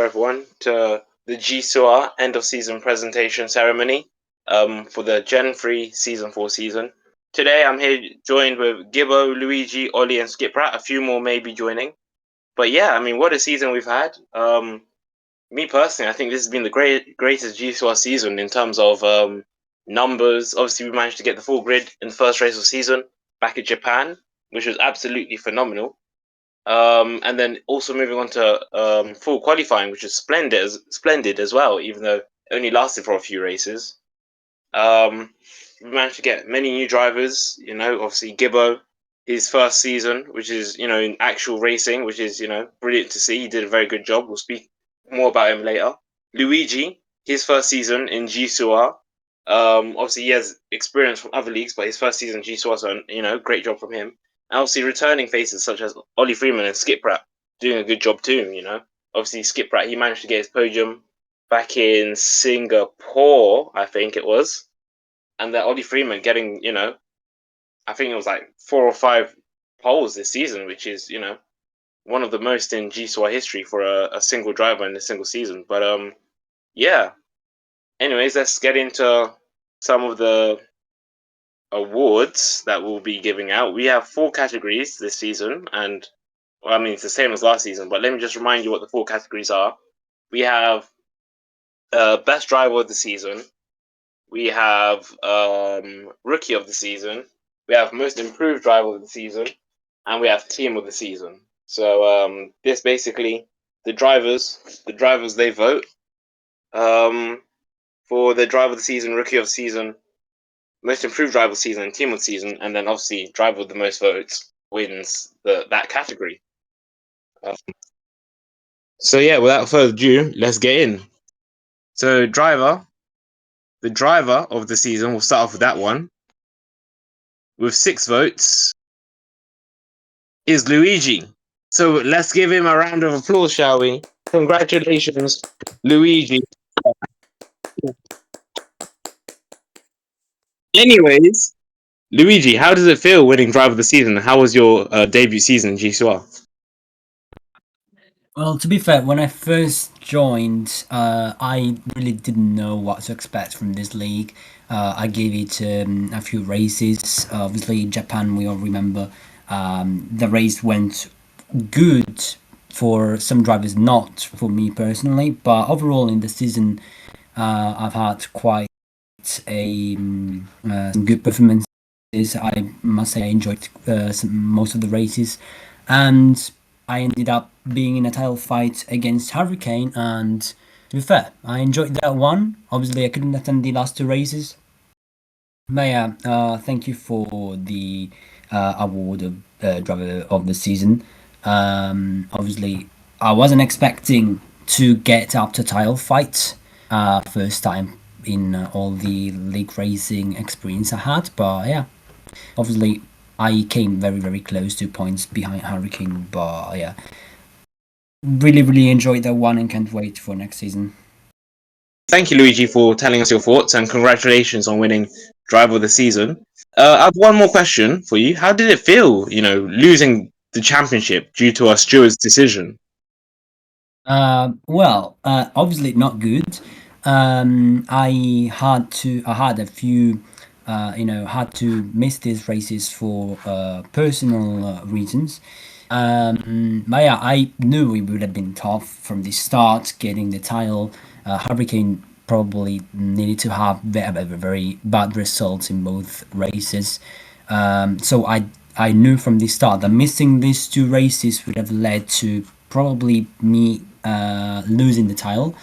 everyone, to the Gcor end of season presentation ceremony for the Gen.3 Season 4 season. Today I'm here joined with Gibbo, Luigi, Ollie, and Skiprat. A few more may be joining. But yeah, I mean, what a season we've had. Me personally, I think this has been the greatest Gcor season in terms of numbers. Obviously, we managed to get the full grid in the first race of the season back at Japan, which was absolutely phenomenal. And then also moving on to full qualifying, which is splendid as well, even though it only lasted for a few races. We managed to get many new drivers. Obviously Gibbo, his first season, which is in actual racing, which is brilliant to see. He did a very good job. We'll speak more about him later. Luigi, his first season in Gcor. Obviously he has experience from other leagues, but his first season in Gcor, so great job from him. And obviously returning faces such as Ollie Freeman and Skiprat doing a good job too, Obviously Skiprat, he managed to get his podium back in Singapore, I think it was. And then Ollie Freeman getting, I think it was like 4 or 5 poles this season, which is, one of the most in Gcor history for a single driver in a single season. But yeah. Anyways, let's get into some of the awards that we'll be giving out. We have 4 categories this season, and it's the same as last season, but let me just remind you what the 4 categories are. We have best driver of the season, we have rookie of the season, we have most improved driver of the season, and we have team of the season. So this basically the drivers they vote for the driver of the season, rookie of the season, most improved driver of the season, and team of the season, and then obviously driver with the most votes wins that category. So yeah, without further ado, let's get in. So the driver of the season, we'll start off with that one. With 6 votes is Luigi. So let's give him a round of applause, shall we? Congratulations, Luigi. Anyways, Luigi, how does it feel winning driver of the season? How was your debut season in Gcor? Well, to be fair, when I first joined, I really didn't know what to expect from this league. I gave it a few races. Obviously, Japan, we all remember, the race went good for some drivers, not for me personally. But overall, in the season, I've had quite some good performances. I must say I enjoyed most of the races, and I ended up being in a title fight against Hurricane. And to be fair, I enjoyed that one. Obviously, I couldn't attend the last 2 races, but yeah, thank you for the award of driver of the season. Obviously, I wasn't expecting to get up to title fight first time in all the league racing experience I had, but yeah, obviously I came very close, 2 points behind Hurricane, but yeah, really enjoyed that one and can't wait for next season. Thank you, Luigi, for telling us your thoughts, and congratulations on winning driver of the season. I have one more question for you. How did it feel, losing the championship due to a steward's decision? Well, obviously not good. I had a few, had to miss these races for personal reasons. But yeah, I knew it would have been tough from the start getting the title. Hurricane probably needed to have very bad results in both races. So I knew from the start that missing these 2 races would have led to probably me losing the title.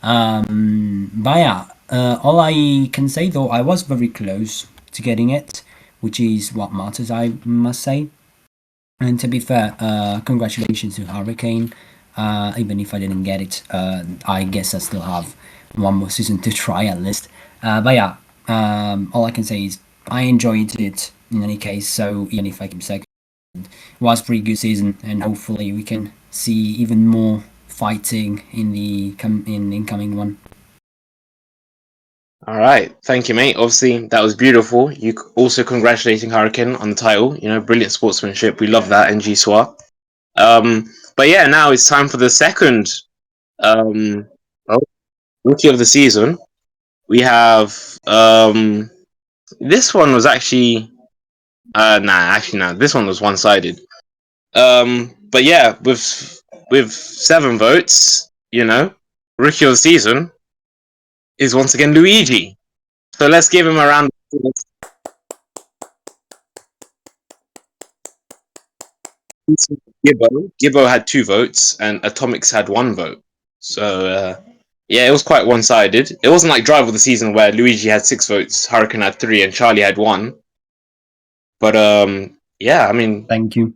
But yeah, all I can say though, I was very close to getting it, which is what matters, I must say. And to be fair, congratulations to Hurricane. Even if I didn't get it, I guess I still have one more season to try at least. But yeah, all I can say is I enjoyed it in any case. So even if I came second, it was a pretty good season, and hopefully we can see even more fighting in the incoming one. All right, thank you, mate. Obviously, that was beautiful. You also congratulating Hurricane on the title. Brilliant sportsmanship. We love that in Gcor. But yeah, now it's time for the second Well, rookie of the season. We have this one was actually actually no, this one was one sided. But yeah, with 7 votes, rookie of the season is once again Luigi. So let's give him a round. Gibbo had 2 votes, and Atomics had 1 vote. So yeah, it was quite one sided. It wasn't like Drive of the Season where Luigi had 6 votes, Hurricane had 3, and Charlie had 1. But yeah, I mean, Thank you.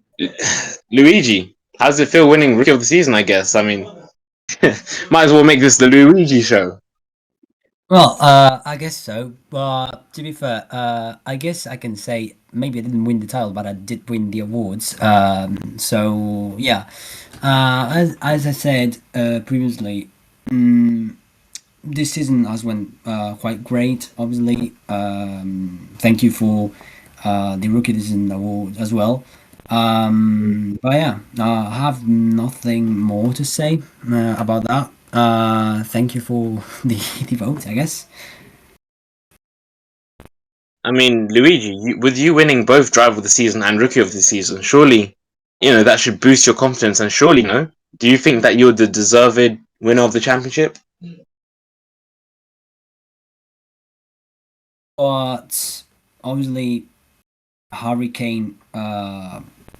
Luigi, how does it feel winning Rookie of the Season? I guess. I mean, might as well make this the Luigi show. Well, I guess so. But to be fair, I guess I can say maybe I didn't win the title, but I did win the awards. So yeah, as I said previously, this season has went quite great. Obviously, thank you for the rookie season award as well. But yeah, I have nothing more to say about that. Thank you for the vote, I guess. I mean, Luigi, with you winning both Driver of the Season and Rookie of the Season, surely, that should boost your confidence. And surely, do you think that you're the deserved winner of the championship? But obviously, Hurricane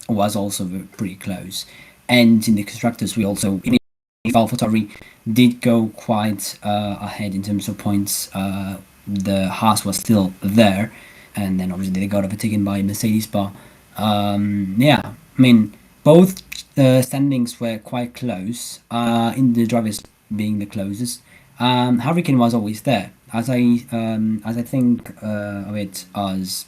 was also pretty close, and in the constructors, we also in AlphaTauri did go quite ahead in terms of points. The Haas was still there, and then obviously they got overtaken by Mercedes. But yeah, I mean both standings were quite close. In the drivers being the closest, Hurricane was always there. As I think of it as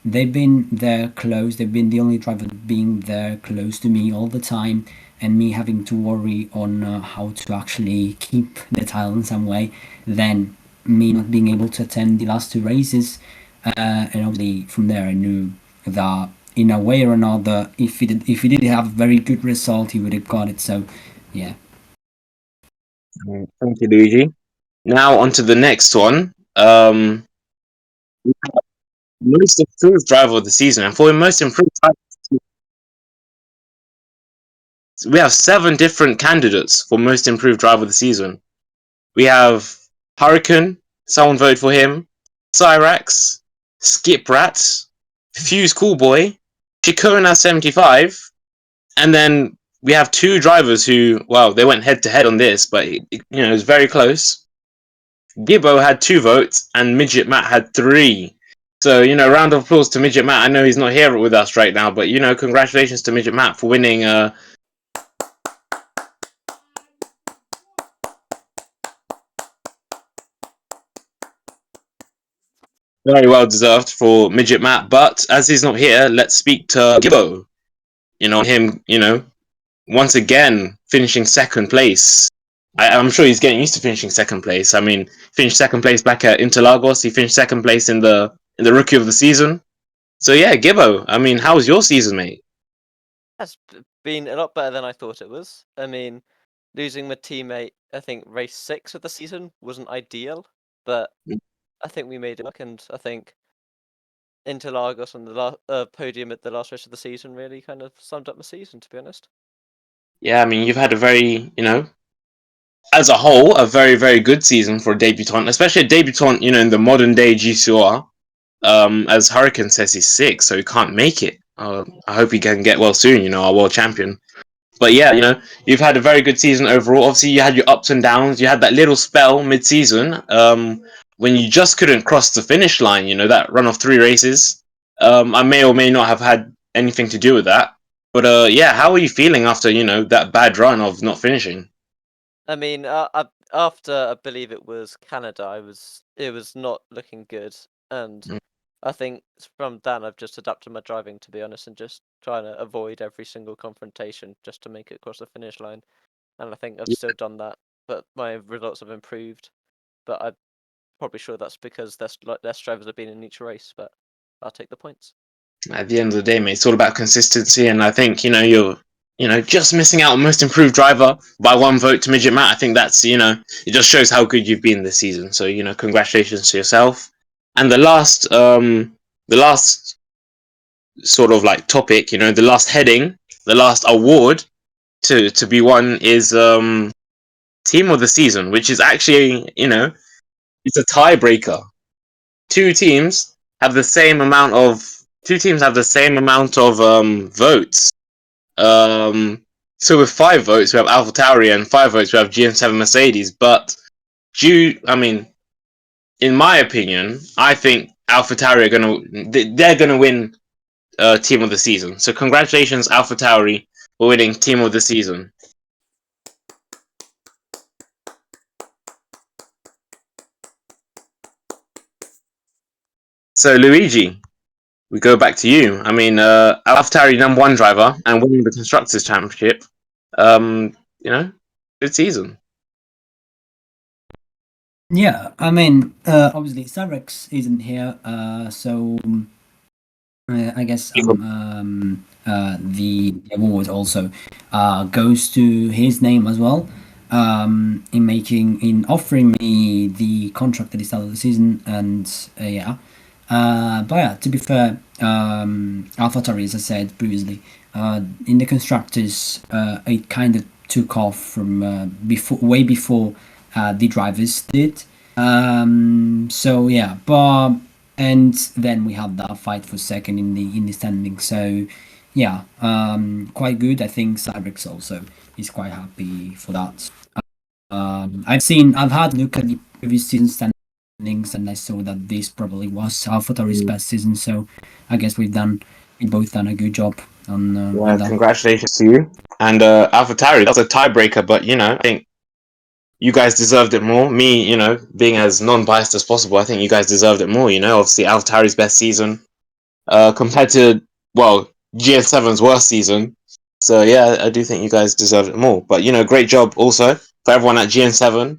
they've been there close. They've been the only driver being there close to me all the time, and me having to worry on how to actually keep the title in some way. Then me not being able to attend the last 2 races, and obviously from there I knew that in a way or another, if he did have a very good result, he would have got it. So yeah. Thank you, Luigi. Now on to the next one. Most improved driver of the season, and for most improved driver, we have 7 different candidates for most improved driver of the season. We have Hurricane, someone voted for him. Cyrax, Skip Rats, Fuse Coolboy, Chicona75, and then we have 2 drivers who, well, they went head to head on this, but it was very close. Gibbo had 2 votes, and Midget Matt had 3. So, round of applause to Midget Matt. I know he's not here with us right now, but congratulations to Midget Matt for winning. Very well deserved for Midget Matt. But as he's not here, let's speak to Gibbo. Him, once again finishing second place. I'm sure he's getting used to finishing second place. I mean, finished second place back at Interlagos. He finished second place in the Rookie of the Season. So yeah, Gibbo. I mean, how was your season, mate? That's been a lot better than I thought it was. I mean, losing my teammate, I think race 6 of the season wasn't ideal, but I think we made it work, and I think Interlagos on the podium at the last race of the season really kind of summed up my season, to be honest. Yeah, I mean, you've had a very, as a whole, a very, very good season for a debutant, especially a debutant, in the modern day GCR. As Hurricane says, he's sick, so he can't make it. I hope he can get well soon, our world champion. But yeah, you've had a very good season overall. Obviously, you had your ups and downs. You had that little spell mid-season when you just couldn't cross the finish line. That run of 3 races. I may or may not have had anything to do with that. But yeah, how are you feeling after that bad run of not finishing? I mean, after I believe it was Canada, it was not looking good, and Mm. I think from then I've just adapted my driving, to be honest, and just trying to avoid every single confrontation just to make it across the finish line. And I think I've still done that, but my results have improved. But I'm probably sure that's because less drivers have been in each race. But I'll take the points. At the end of the day, mate, it's all about consistency, and I think you're just missing out on most improved driver by 1 vote to Midget Matt. I think that's, it just shows how good you've been this season. So, congratulations to yourself. And the last sort of like topic, the last heading, the last award to be won is team of the season, which is actually, it's a tiebreaker. Two teams have the same amount of votes. So with 5 votes, we have AlphaTauri, and 5 votes, we have GM7 Mercedes. But in my opinion, I think AlphaTauri they're gonna win team of the season. So congratulations, AlphaTauri, for winning team of the season. So Luigi, we go back to you. AlphaTauri #1 driver and winning the constructors championship. Good season. Yeah, obviously Cyrex isn't here, so I guess the award also goes to his name as well, in offering me the contract at the start of the season, and yeah. But yeah, to be fair, AlphaTauri, as I said previously, in the constructors, it kind of took off from way before the drivers did. So yeah, but and then we have that fight for second in the standing. So yeah, quite good. I think Cyrex also is quite happy for that. I've had a look at the previous season standings, and I saw that this probably was AlphaTauri's best season. So I guess we both done a good job on that. Congratulations to you. And AlphaTauri, that's a tiebreaker, but I think you guys deserved it more. Me, being as non-biased as possible, I think you guys deserved it more. Obviously AlphaTauri's best season compared to GS7's worst season. So yeah, I do think you guys deserved it more. But great job also for everyone at GN7.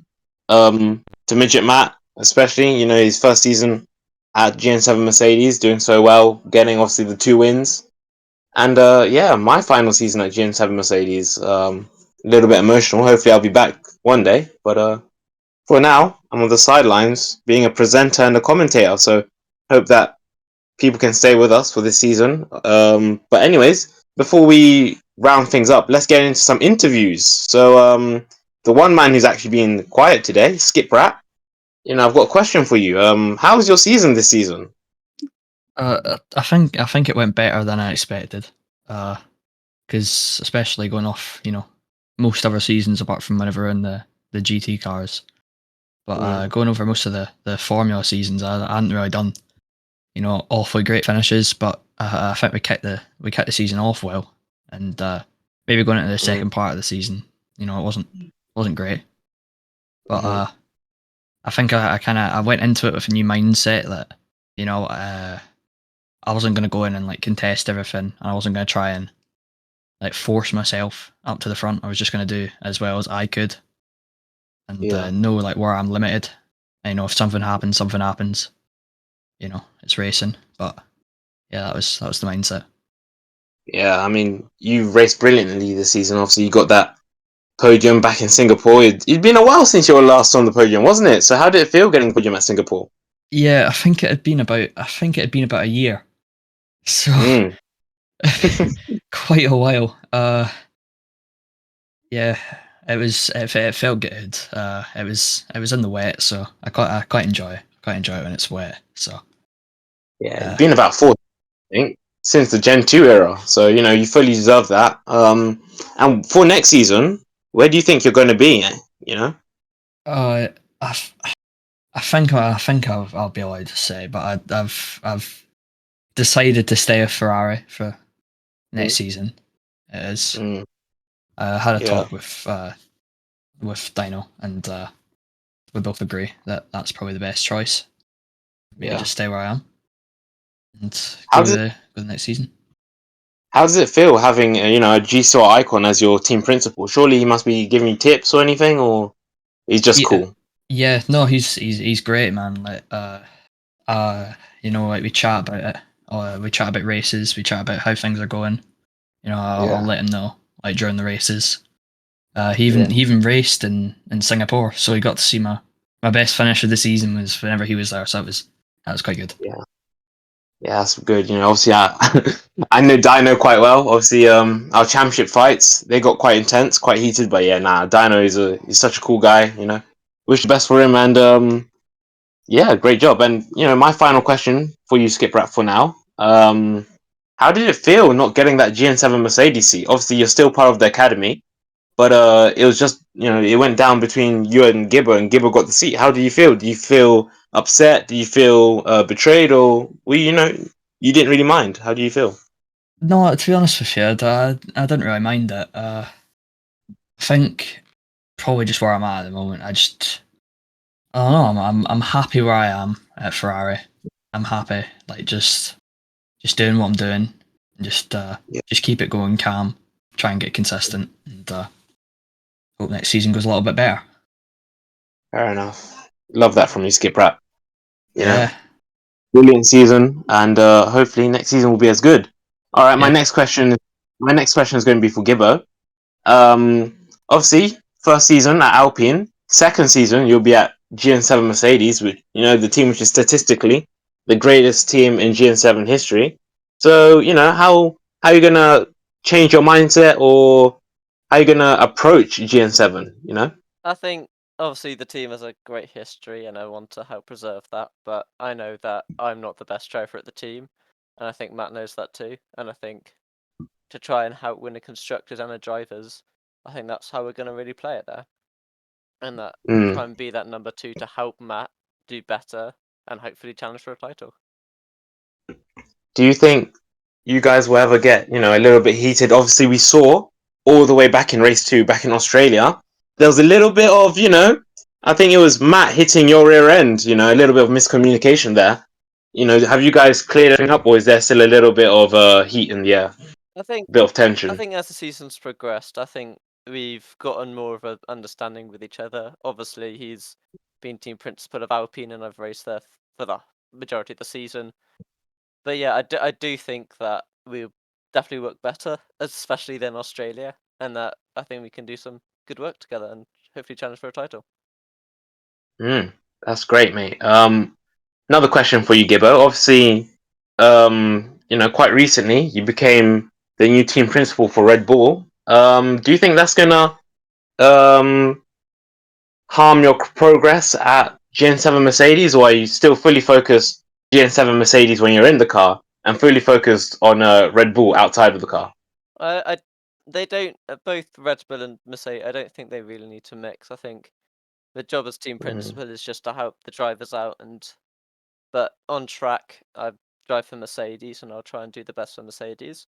To Midget Matt, especially, his first season at GN7 Mercedes, doing so well, getting obviously the 2 wins. And yeah, my final season at GN7 Mercedes, a little bit emotional. Hopefully I'll be back one day. But for now, I'm on the sidelines being a presenter and a commentator. So hope that people can stay with us for this season. But anyways, before we round things up, let's get into some interviews. So the one man who's actually been quiet today, Skip Rat, I've got a question for you. How was your season this season? I think it went better than I expected. Because especially going off, most other seasons apart from whenever we're in the GT cars. But going over most of the Formula seasons, I hadn't really done, awfully great finishes. But I think we kept the season off well, and maybe going into the second part of the season, it wasn't great. But I think I went into it with a new mindset that, I wasn't going to go in and like contest everything, and I wasn't going to try and like force myself up to the front. I was just going to do as well as I could, and know like where I'm limited. And, if something happens, something happens. It's racing. But yeah, that was the mindset. Yeah, you raced brilliantly this season. Obviously, you got that podium back in Singapore. It'd been a while since you were last on the podium, wasn't it? So how did it feel getting podium at Singapore? Yeah, I think it had been about a year. So quite a while. Yeah, it felt good. It was in the wet, so I quite enjoy it. Quite enjoy it when it's wet. So yeah, it's been about 4, I think, since the Gen 2 era. So you fully deserve that. And for next season, where do you think you're going to be? I think I'll be allowed to say, but I've decided to stay with Ferrari for next season. It is. I had a talk with Dino, and we both agree that that's probably the best choice. Me to just stay where I am and go to the next season. How does it feel having a Gcor icon as your team principal? Surely he must be giving you tips or anything, or he's just cool. Yeah, no, he's great, man. Like like we chat about it. We chat about races. We chat about how things are going. I'll let him know like during the races. He even raced in Singapore, so he got to see my best finish of the season was whenever he was there. So that was quite good. Yeah, that's good. Obviously, I know Dino quite well. Obviously, our championship fights, they got quite intense, quite heated. But yeah, Dino he's such a cool guy. Wish the best for him, and yeah, great job. And my final question for you, Skip Rat, for now. How did it feel not getting that GN7 Mercedes seat? Obviously, you're still part of the academy, but it was just it went down between you and Gibbo got the seat. How do you feel? Do you feel upset? Do you feel betrayed, or you didn't really mind? How do you feel? No, to be honest with you, I didn't really mind it. I think probably just where I'm at the moment. I don't know. I'm happy where I am at Ferrari. I'm happy, like just doing what I'm doing, and Yeah, just keep it going, calm, try and get consistent, and hope next season goes a little bit better. fair enough. Love that from you, Skip Rat. You know, Yeah, brilliant season, and hopefully next season will be as good. All right, my yeah. next question. My next question is going to be for Gibbo. Obviously, first season at Alpine, second season you'll be at GN7 Mercedes, which the team which is statistically the greatest team in GN7 history. So how are you gonna change your mindset, or how are you gonna approach GN7? I think obviously the team has a great history, and I want to help preserve that. But I know that I'm not the best driver at the team, and I think Matt knows that too. And I think to try and help win the constructors and the drivers, I think that's how we're going to really play it there, and that Mm. try and be that number two to help Matt do better and hopefully challenge for a title. Do you think you guys will ever get a little bit heated? Obviously, we saw all the way back in race 2, back in Australia, there was a little bit of I think it was Matt hitting your rear end. A little bit of miscommunication there. Have you guys cleared everything up, or is there still a little bit of heat in the air, I think a bit of I tension? think as the season's progressed, I think we've gotten more of an understanding with each other. Obviously, he's been team principal of Alpine, and I've raced there for the majority of the season. But yeah, I do think that we definitely work better, especially than Australia, and that I think we can do some good work together and hopefully challenge for a title. That's great, mate. Another question for you, Gibbo. Obviously, quite recently you became the new team principal for Red Bull. Do you think that's gonna um, harm your progress at Gen7 Mercedes, or are you still fully focused Gen7 Mercedes when you're in the car and fully focused on Red Bull outside of the car? I they don't both Red Bull and Mercedes. I don't think they really need to mix. I think the job as team Mm, principal is just to help the drivers out, but on track, I drive for Mercedes, and I'll try and do the best for Mercedes.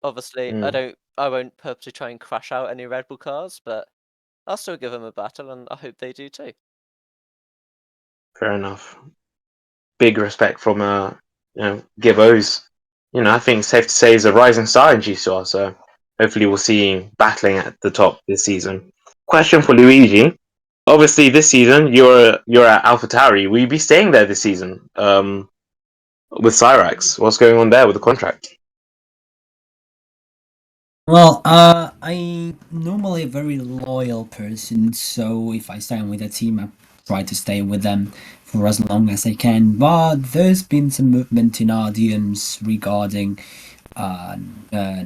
Obviously, mm, I won't purposely try and crash out any Red Bull cars, but I'll still give them a battle, and I hope they do too. fair enough. Big respect from Gibbo's. I think it's safe to say he's a rising star in Gcor. So hopefully we'll see him battling at the top this season. Question for Luigi. Obviously, this season you're at AlphaTauri. Will you be staying there this season? With Cyrax, what's going on there with the contract? Well, I normally a very loyal person, so if I sign with a team, I try to stay with them for as long as I can. But there's been some movement in our DMs regarding uh,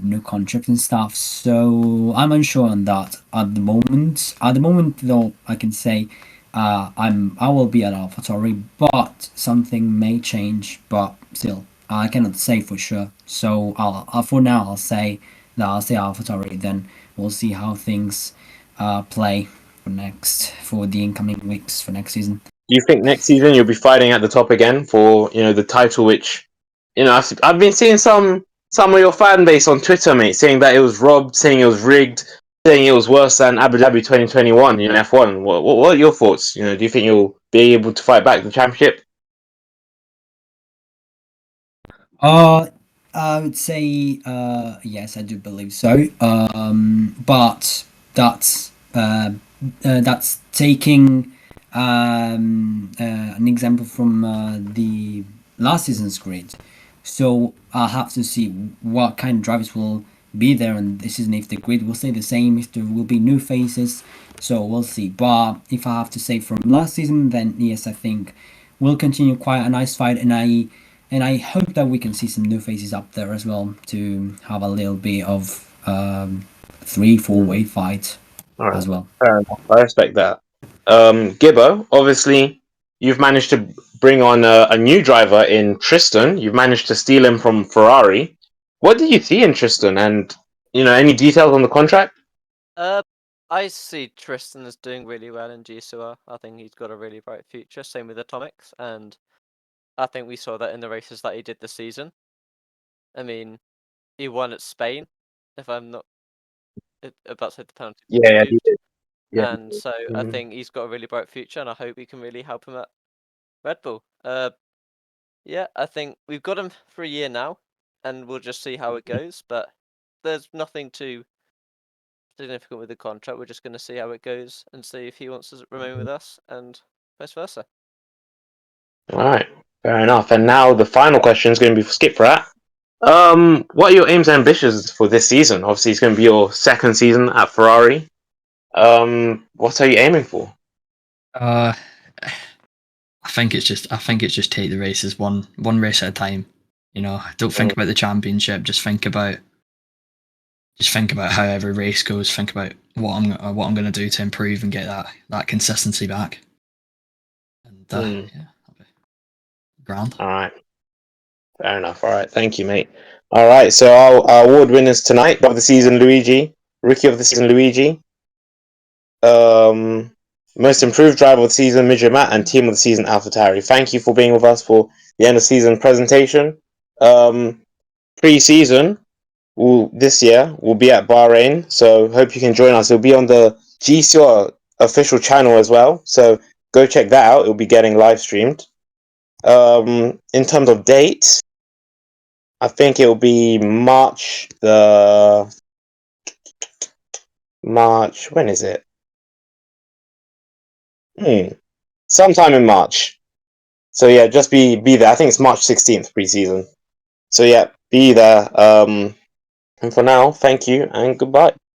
new contract and stuff, so I'm unsure on that at the moment. At the moment, though, I can say I will be at AlphaTauri, but something may change. But still, I cannot say for sure. So for now I'll say that I'll stay at AlphaTauri. Then we'll see how things play for the incoming weeks for next season. Do you think next season you'll be fighting at the top again for the title? Which I've been seeing some of your fan base on Twitter, mate, saying that it was robbed, saying it was rigged, saying it was worse than Abu Dhabi 2021 in F1. What are your thoughts? Do you think you'll be able to fight back the championship? Uh, I would say yes, I do believe so. But that's taking an example from the last season's grid. So I'll have to see what kind of drivers will be there on this season if the grid will stay the same, if there will be new faces. So we'll see. But if I have to say from last season, then yes, I think we'll continue quite a nice fight, and I hope that we can see some new faces up there as well to have a little bit of 3-4-way fight as well. Fair enough. I respect that. Gibbo, obviously, you've managed to bring on a new driver in Tristan. You've managed to steal him from Ferrari. What did you see in Tristan? And any details on the contract? I see Tristan is doing really well in Gcor. I think he's got a really bright future. Same with Atomics, and I think we saw that in the races that he did this season. I mean, he won at Spain, if I'm not about to say the penalty. Yeah, he did. Yeah. And so I think he's got a really bright future, and I hope we can really help him at Red Bull. Yeah, I think we've got him for a year now, and we'll just see how it goes. But there's nothing too significant with the contract. We're just going to see how it goes and see if he wants to remain with us, and vice versa. All right, fair enough. And now the final question is going to be for Skip Rat. What are your aims and ambitions for this season? Obviously, it's going to be your second season at Ferrari. What are you aiming for? I think it's just take the races one race at a time. Don't think about the championship. Just think about how every race goes. Think about what I'm going to do to improve and get that consistency back. And yeah, that'll be grand. All right, fair enough. All right, thank you, mate. All right, so our award winners tonight of the season: Luigi, Rookie of the Season, Luigi. Most improved driver of the season, Midget Matt, and team of the season, AlphaTauri. Thank you for being with us for the end of season presentation. Pre-season this year will be at Bahrain, so hope you can join us. It'll be on the Gcor official channel as well, so go check that out. It'll be getting live streamed. In terms of dates, I think it'll be March. When is it? Sometime in March. So yeah, just be there. I think it's March 16th pre-season. So yeah, be there. And for now, thank you and goodbye.